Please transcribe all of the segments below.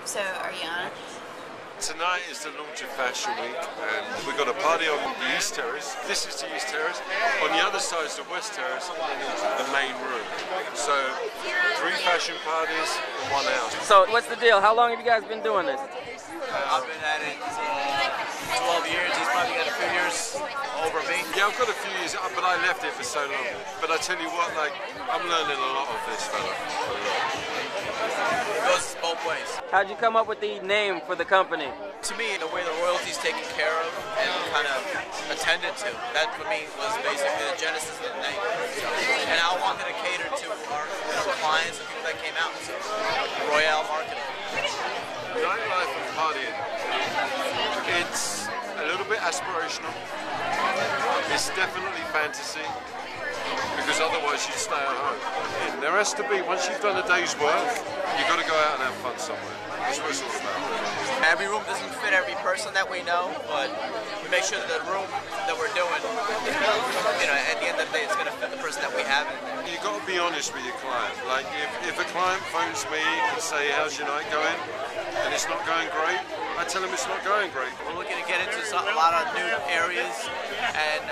So, are you on? Tonight is the launch of Fashion Week, and we've got a party on the East Terrace. This is the East Terrace. On the other side is the West Terrace, and then into the main room. So, 3 fashion parties in 1 hour. So, what's the deal? How long have you guys been doing this? I've been at it 12 years. He's probably got a few years over me. Yeah, I've got a few years, but I left it for so long. But I tell you what, like, I'm learning a lot of this fella. It goes both ways. How'd you come up with the name for the company? To me, the way the royalty's taken care of and kind of attended to, that for me was basically the genesis of the name. And I wanted to cater to our clients and people that came out. So, Royale Marketing. Nightlife and partying, it's a little bit aspirational. It's definitely fantasy, because otherwise you'd stay at home. And there has to be, once you've done a day's work, you've got to go out and have fun somewhere. That's what it's all about. Every room doesn't fit every person that we know, but we make sure that the room that we're doing, at the end of the day, it's going to fit the person that we have in there. You've got to be honest with your client. Like, if a client phones me and say, how's your night going? And it's not going great, I tell them it's not going great. We're looking to get into a lot of new areas, and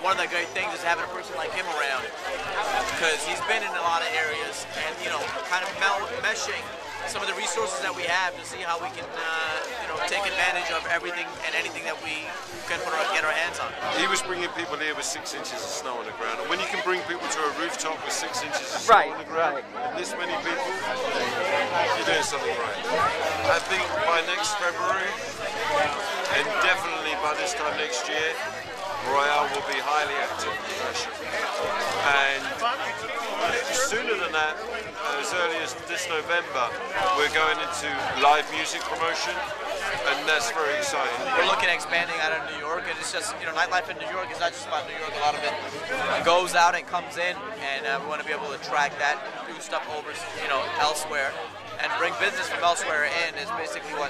one of the great things is having a person like him around, because he's been in a lot of areas, and kind of meshing some of the resources that we have to see how we can take advantage of everything and anything that we can get our hands on. He was bringing people here with 6 inches of snow on the ground, and when you can bring people to a rooftop with 6 inches of snow on the ground, and this many people, you're doing something right. I think by next February, and definitely by this time next year, Royale will be highly active in fashion. And sooner than that, as early as this November, we're going into live music promotion, and that's very exciting. We're looking at expanding out of New York, and it's just, nightlife in New York is not just about New York. A lot of it goes out and comes in, and we want to be able to attract that, do stuff over, elsewhere, and bring business from elsewhere in is basically what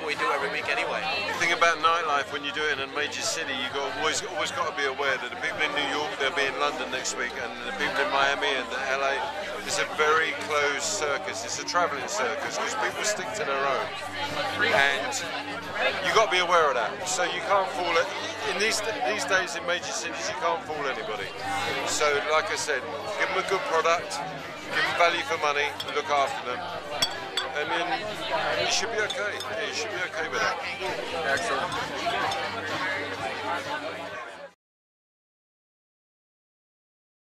we do every week anyway. The thing about nightlife, when you do it in a major city, you always got to be aware that the people in New York, they'll be in London next week, and the people in Miami and LA, it's a very closed circus. It's a traveling circus, because people stick to their own, and you got to be aware of that. So you can't fool it. In these days in major cities, you can't fool anybody. So, like I said, give them a good product, give them value for money, look after them. I mean, you should be okay. Yeah, you should be okay with that. Excellent.